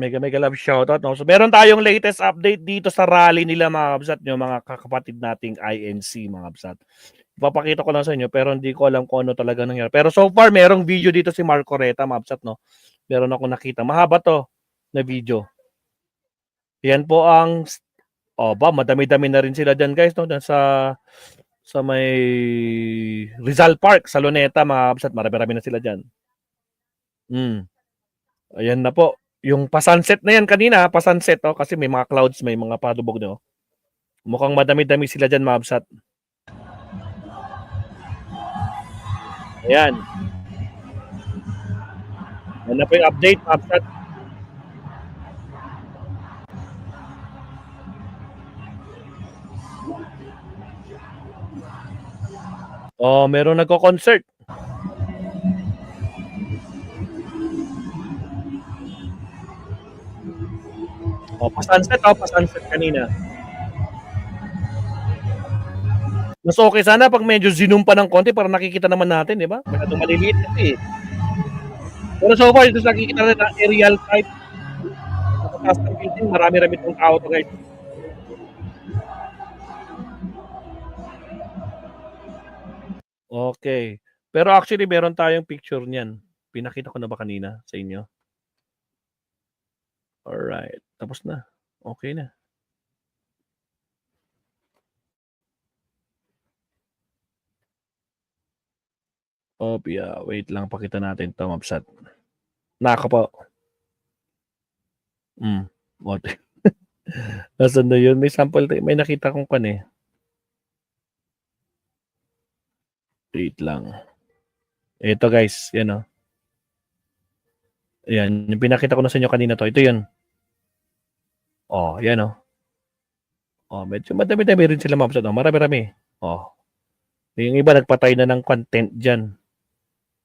Mega love shoutout, no? So, meron tayong latest update dito sa rally nila, mga kabsat, yung mga kakapatid nating INC, mga kabsat. Ipapakita ko lang sa inyo, pero hindi ko alam kung ano talaga nangyari. Pero so far, merong video dito si Marco Reta, mga kabsat, no? Meron ako nakita. Mahaba to na video. Yan po ang, madami-dami na rin sila dyan, guys, no? Sa may Rizal Park, sa Luneta, mga kabsat. Marami-rami na sila dyan. Ayan na po. Yung pa-sunset na yan kanina, pa-sunset, kasi may mga clouds, may mga padubog, no? Mukhang madami-dami sila dyan, mabsat. Ayan. Yan na po yung update, mabsat. Meron nagko-concert. Pa-sunset kanina. Mas okay sana pag medyo zoom pa ng konti para nakikita naman natin, di ba? Masyadong maliliit kasi. Pero so far, ito nakikita natin na aerial type. Nakataas ng building, marami-rami itong tao to, guys. Okay. Pero actually, meron tayong picture niyan. Pinakita ko na ba kanina sa inyo? Alright. Tapos na. Okay na. Wait lang. Pakita natin ito, mabsat. Naka po. What? Nasaan na yun? May sample. May nakita kong kan eh. Wait lang. Ito guys. Yan o. Ayan. Yung pinakita ko na sa inyo kanina to. Ito yun. Yan o. Medyo madami-dami rin sila, mabsat. Marami-rami. Yung iba nagpatay na ng content dyan.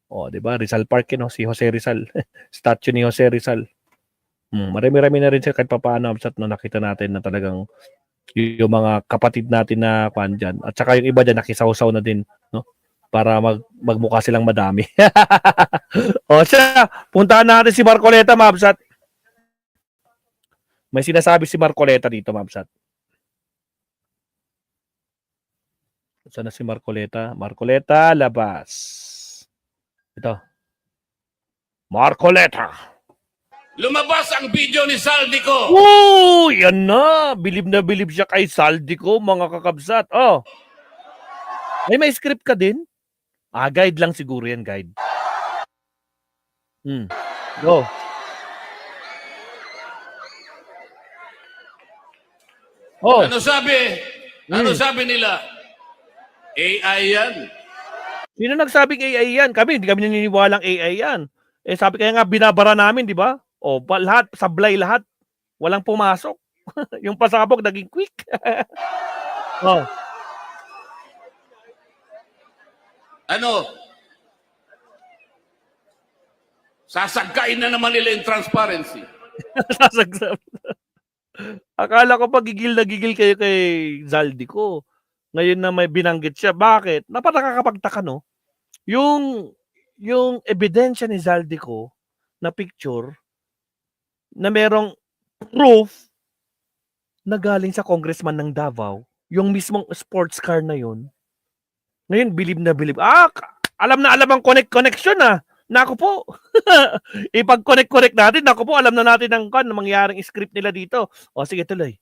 Diba? Rizal Park yun, si Jose Rizal. Statue ni Jose Rizal. Marami-rami na rin siya kahit papaano, absat, no, nakita natin na talagang yung mga kapatid natin na kwan dyan. At saka yung iba dyan nakisaw-saw na din, no? Para magmukha silang madami. Siya, puntahan natin si Marcoleta, mabsat. May sinasabi si Marcoleta dito, mabsat. Saan na si Marcoleta? Marcoleta, labas. Ito. Marcoleta. Lumabas ang video ni Saldico. Yan na. Bilib na bilib siya kay Saldico, mga kakabsat. May script ka din? Guide lang siguro yan, guide. Go. Ano sabi? Ano sabi nila? AI yan. Sino nagsabing AI yan? Hindi kami naniniwalang AI yan. Sabi kaya nga binabara namin, di ba? Lahat, sablay lahat. Walang pumasok. Yung pasabog naging quick. Ano? Sasagkain na naman nila yung transparency. Sasagsak. Akala ko gigil na gigil kayo kay Zaldico. Ngayon na may binanggit siya. Bakit? Nakakapagtaka, no? Yung ebidensya ni Zaldico na picture na merong proof na galing sa congressman ng Davao, yung mismong sports car na yun, ngayon bilib na bilib. Alam na alam ang connection Naku po. Ipag-connect natin. Naku po, alam na natin ang mangyaring script nila dito. Sige, tuloy.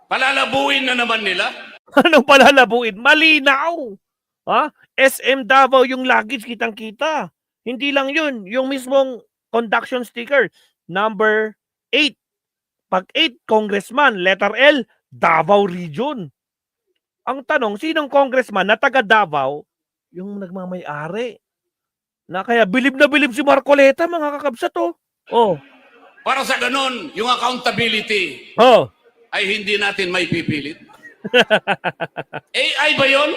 Palalabuin na naman nila? Anong palalabuin? Malinaw. SM Davao yung luggage, kitang-kita. Hindi lang yun. Yung mismong conduction sticker, number 8. Pag 8, congressman, letter L, Davao Region. Ang tanong, sinong congressman na taga Davao yung nagmamay-ari? Na kaya bilib na bilib si Marcoleta, mga kakabsat, Para sa ganun, yung accountability ay hindi natin may pipilit. AI ba yun?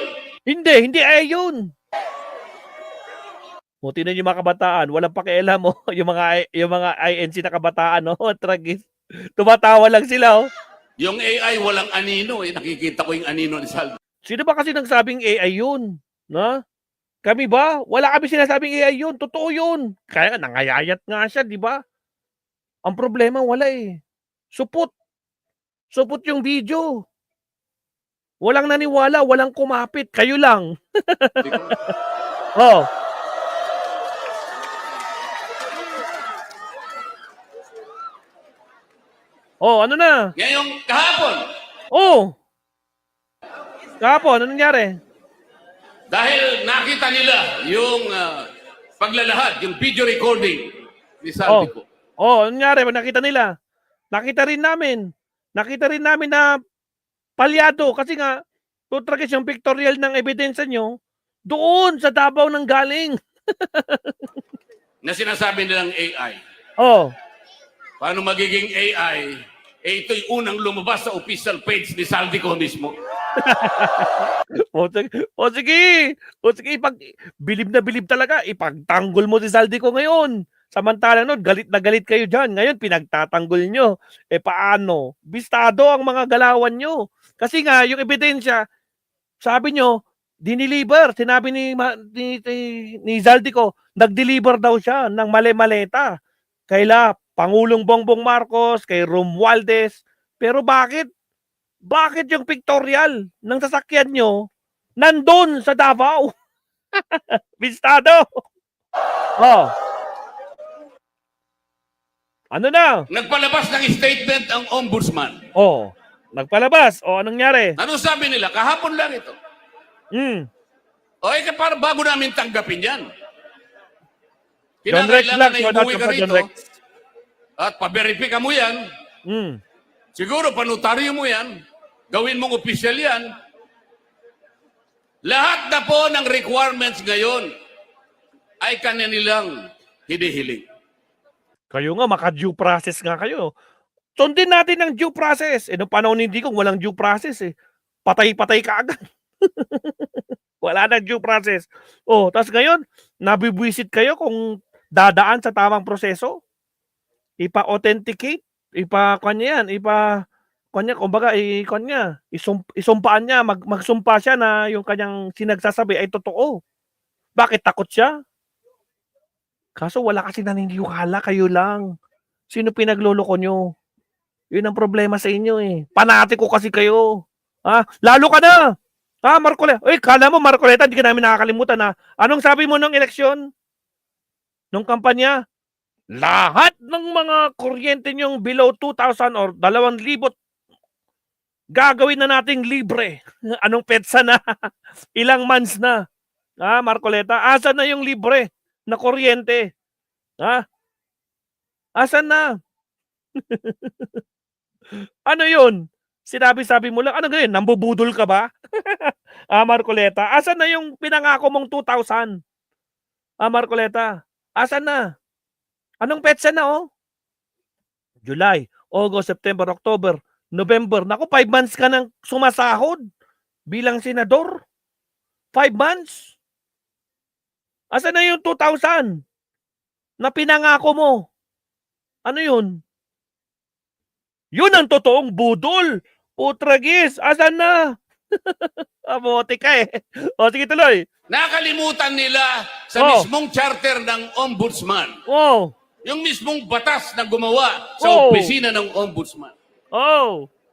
Hindi AI yun. Tingnan yung mga kabataan, walang pakialam yung mga INC na kabataan, tragis. Tumatawa lang sila, Yung AI walang anino, nakikita ko yung anino ni Saldi. Sino ba kasi nagsabing AI yun? Kami ba? Wala kami sinasabing AI yun. Totoo yun. Kaya nangayayat nga siya, di ba? Ang problema wala eh. Supot. Supot yung video. Walang naniwala, walang kumapit. Kayo lang. Oh. Oh, ano na? Ngayong kahapon, Oh. Kahapon, ano nangyari? dahil nakita nila yung paglalahad, yung video recording ni Saldico. Oh, ano nangyari? Nakita nila. Nakita rin namin. Nakita rin namin na palyado kasi nga tutragis yung pictorial ng ebidensya nyo doon sa Davao nang galing. Na sinasabi nilang AI. Oh. Paano magiging AI? Eh, ito'y unang lumabas sa official page ni Saldico mismo. O sige, bilib na bilib talaga, ipagtanggol mo si Saldico ngayon. Samantalang nun, galit na galit kayo dyan. Ngayon, pinagtatanggol nyo. Eh paano? Bistado ang mga galawan nyo. Kasi nga, yung ebidensya, sabi nyo, diniliver. Sinabi ni Saldico, nag-deliver daw siya ng mali-maleta. Kaila Pangulong Bongbong Marcos, kay Romualdez. Pero bakit? Bakit yung pictorial ng sasakyan nyo nandun sa Davao? Bistado! Oh. Ano na? Nagpalabas ng statement ang ombudsman. Oh. Nagpalabas. O, anong nangyari? Ano sabi nila? Kahapon lang ito. O, para bago namin tanggapin yan. John Rex lang, Kinakailangan na ibuwi ka John rito Rex. at paberipika mo yan. Siguro panutaryo mo yan. Gawin mong opisyal yan. Lahat na po ng requirements ngayon ay kanilang hinihiling. Kayo nga, maka-due process nga kayo. Sundin natin ang due process. Noong panahon hindi ko, walang due process eh. Patay-patay ka agad. Wala nang due process. Oh, tapos ngayon, nabibwisit kayo kung dadaan sa tamang proseso. Ipa-authenticate. Kumbaga, isumpaan niya, magsumpa siya na yung kanyang sinagsasabi ay totoo. Bakit takot siya? Kaso wala kasi naniniwala, kayo lang. Sino pinagloloko nyo? Yun ang problema sa inyo eh. Panatiko kasi kayo. Lalo ka na. Marcoleta. Kala mo Marcoleta, hindi ka namin nakakalimutan na. Anong sabi mo nung eleksyon? Nung kampanya? Lahat ng mga kuryente nyong below 2,000 or 2,000 gagawin na nating libre. Anong petsa na? Ilang months na? Marcoleta, asan na yung libre na kuryente? Asan na? Ano yun? Sinabi-sabi mo lang, ano ganyan? Nambubudol ka ba? Marcoleta, asan na yung pinangako mong 2,000? Marcoleta, asan na? Anong petsa na July, August, September, October, November. Naku, 5 months ka nang sumasahod bilang senador. 5 months. Asan na yung 2,000 na pinangako mo? Ano yun? Yun ang totoong budol. Putragis, asan na? Amote ka eh. O, sige tuloy. Nakalimutan nila sa mismong charter ng ombudsman. Yung mismong batas na gumawa sa opisina ng ombudsman.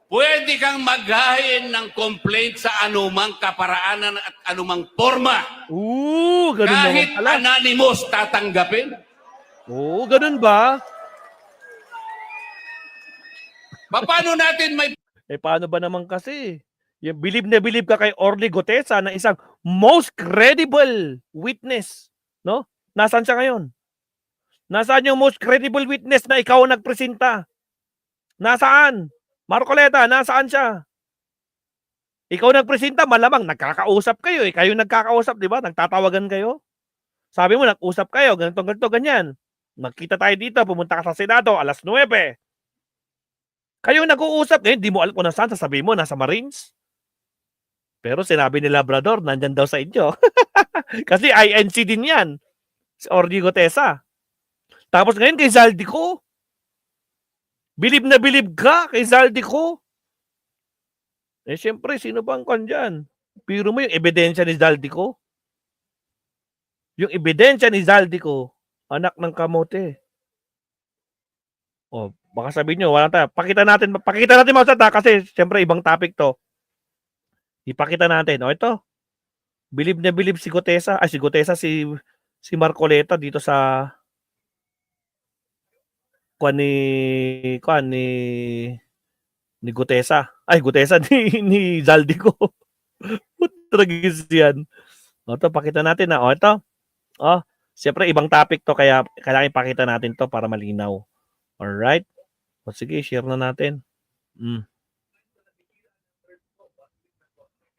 Pwede kang maghain ng complaint sa anumang kaparaanan at anumang forma. Ganun kahit naman pala. anonymous tatanggapin. Ganun ba? Paano natin may... Paano ba naman kasi? Yung bilib na bilib ka kay Orly Gotesa na isang most credible witness. No? Nasaan siya ngayon? Nasaan yung most credible witness na ikaw ang nagpresenta? Nasaan? Marcoleta, nasaan siya? Ikaw nagpresenta, malamang nagkakausap kayo. Kayo nagkakausap, di ba? Nagtatawagan kayo. Sabi mo, nag-usap kayo, ganito, ganyan. Magkita tayo dito, pumunta ka sa Senado, 9:00. Kayo nag-uusap, ngayon di mo alam kung nasaan, sasabihin mo, nasa Marines. Pero sinabi ni Labrador, nandyan daw sa inyo. Kasi INC din yan. Si Orly Gotesa. Tapos ngayon kay Saldico. Bilib na bilib ka kay Saldico. Siyempre, sino ba ang kwan dyan? Piro mo yung ebidensya ni Saldico. Yung ebidensya ni Saldico, anak ng kamote. Oh, baka sabihin nyo, wala tayo. Pakita natin mga chat, kasi siyempre ibang topic to. Ipakita natin. O ito, bilib na bilib si Gutesa, si Marcoleta dito sa kuan ni Gutesa. Ay, Gutesa ni Zaldico. Tragis yan. O ito, pakita natin na. O ito. O, siyempre ibang topic to, kaya kailangan ipakita natin to para malinaw. Alright? O sige, share na natin.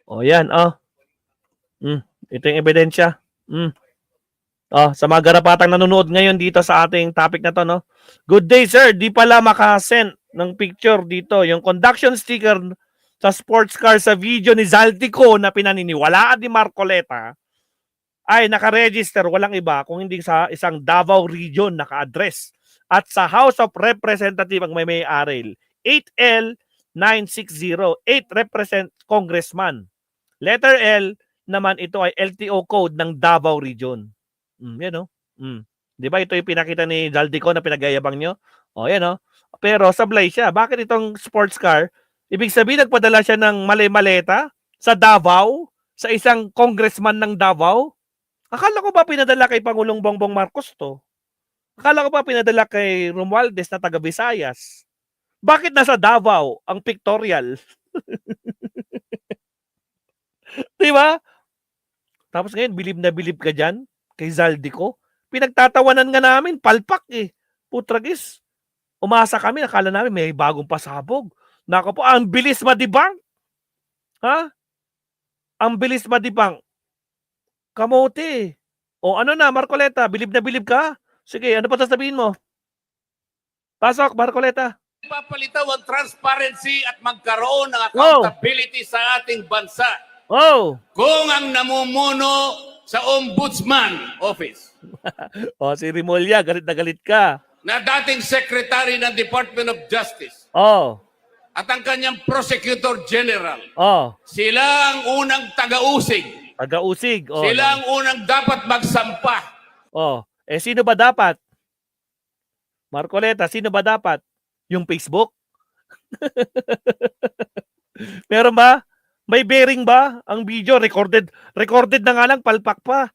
O yan, ito yung ebidensya. Sa mga garapatang nanonood ngayon dito sa ating topic na to, no? Good day, sir. Di pala makasend ng picture dito. Yung conduction sticker sa sports car sa video ni Zaldico na pinaniniwalaan ni Marcoleta ay nakaregister, walang iba kung hindi sa isang Davao region naka-address. At sa House of Representative ang may-ari. 8L960. 8 represent congressman. Letter L naman, ito ay LTO code ng Davao region. Yan, no? Di ba ito yung pinakita ni Zaldico na pinagayabang nyo? Yan, no? Pero sablay siya. Bakit itong sports car? Ibig sabihin, nagpadala siya ng maleta sa Davao, sa isang congressman ng Davao. Akala ko ba pinadala kay Pangulong Bongbong Marcos to? Akala ko ba pinadala kay Romualdez na taga Visayas? Bakit nasa Davao ang pictorial? Di ba? Tapos ngayon, bilib na bilib ka dyan kay Zaldico. Pinagtatawanan nga namin, palpak eh. Putragis. Umasa kami, nakala namin may bagong pasabog. Nako po, ang bilis madibang. Ha? Ang bilis madibang. Kamote. O ano na, Marcoleta, bilib na bilib ka? Sige, ano pa sasabihin mo? Pasok, Marcoleta. Papalitaw ang transparency at magkaroon ng accountability sa ating bansa. Kung ang namumuno sa Ombudsman Office. Si Rimulya, galit na galit ka. Na dating Secretary ng Department of Justice. At ang kanyang Prosecutor General. Sila ang unang taga-usig. Taga-usig. Sila ang unang dapat magsampa. Sino ba dapat? Marcoleta, sino ba dapat? Yung Facebook? Meron ba? May bearing ba? Ang video, recorded na nga lang, palpak pa.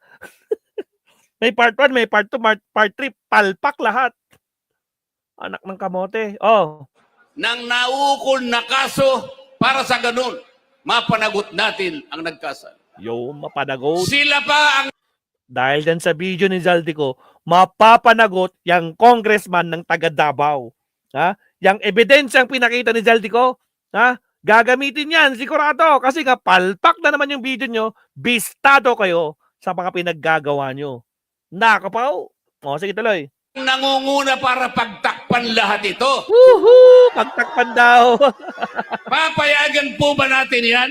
May part 1, may part 2, part 3, palpak lahat. Anak ng kamote. Nang naukol na kaso, para sa ganun, mapanagot natin ang nagkasala. Mapanagot. Sila pa ang... Dahil dyan sa video ni Zaldico, mapapanagot yung congressman ng taga Davao. Yung ebidensyang pinakita ni Zaldico, gagamitin yan, sigurado. Kasi nga, palpak na naman yung video nyo, bistado kayo sa mga pinaggagawa nyo. Nakapaw. Sige, tuloy. Nangunguna para pagtakpan lahat ito. Woohoo! Pagtakpan daw. Papayagan po ba natin yan?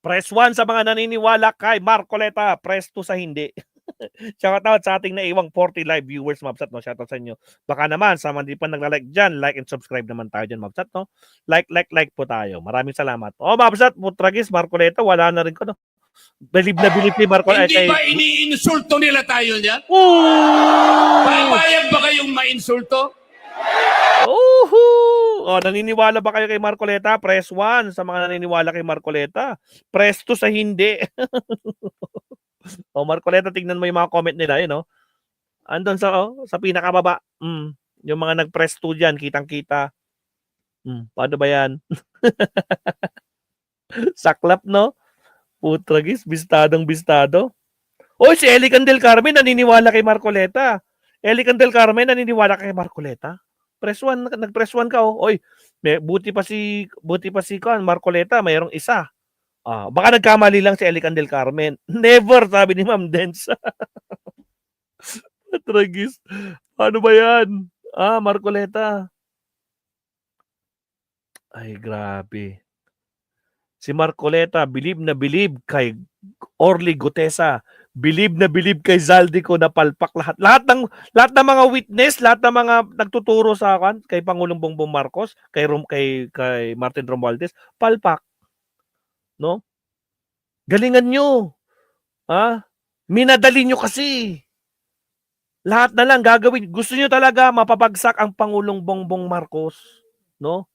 Press 1 sa mga naniniwala kay Marcoleta. Press 2 sa hindi. Shoutout sa ating naiwang 40 live viewers, Mabsat, no? Shoutout sa inyo. Baka naman, sa mga di pa nagla-like dyan, like and subscribe naman tayo dyan, Mabsat, no? Like po tayo. Maraming salamat. Mabsat, Putragis, Marcoleta, wala na rin ko, no? Bilib na bilib ni Marcoleta. Hindi ba iniinsulto nila tayo niyan? Papayag ba kayong mainsulto? Naniniwala ba kayo kay Marcoleta? Press 1 sa mga naniniwala kay Marcoleta. Press 2 sa hindi. Marcoleta, tingnan mo yung mga comment nila, no? Andun sa pinakababa. Yung mga nag-press 2 dyan, kitang-kita. Paano ba yan? Saklap, no? Putragis, bistadong-bistado. Si Eli Candel Carmen naniniwala kay Marcoleta. Eli Candel Carmen naniniwala kay Marcoleta. Press 1, nag-press 1 ka, buti pa si Marcoleta, mayroong isa. Baka nagkamali lang si Eli Candel Carmen. Never, sabi ni Ma'am Dens. Putragis. Paano ba yan? Marcoleta. Ay, grabe. Si Marcoleta, bilib na bilib kay Orly Gutesa. Bilib na bilib kay Zaldico na palpak lahat. Lahat ng mga witness, lahat ng mga nagtuturo sa akin kay Pangulong Bongbong Marcos, kay Martin Romualdez, palpak. No? Galingan nyo. Minadali nyo kasi. Lahat na lang gagawin. Gusto nyo talaga mapapagsak ang Pangulong Bongbong Marcos, no?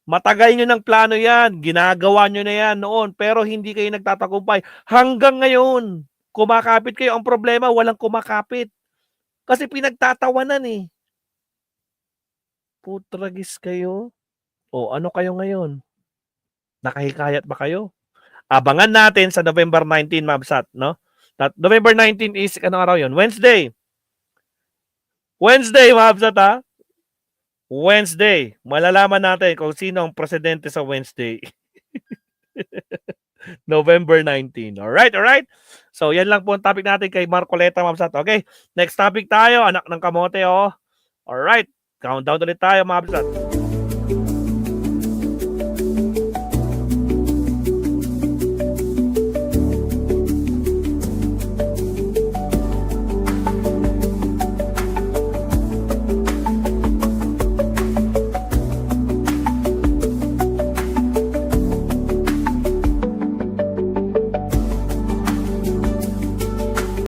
Matagal nyo ng plano yan. Ginagawa nyo na yan noon. Pero hindi kayo nagtatagumpay. Hanggang ngayon, kumakapit kayo. Ang problema, walang kumakapit. Kasi pinagtatawanan eh. Putragis kayo. O ano kayo ngayon? Nakahikayat ba kayo? Abangan natin sa November 19, Mabsat, no? November 19 is, anong araw yun? Wednesday. Wednesday, Mabsat, ha? Wednesday. Malalaman natin kung sino ang presidente sa Wednesday. November 19. Alright, alright? So, yan lang po ang topic natin kay Marcoleta, Mabsat. Okay? Next topic tayo, anak ng kamote, oh. Alright. Countdown ulit tayo, Mabsat.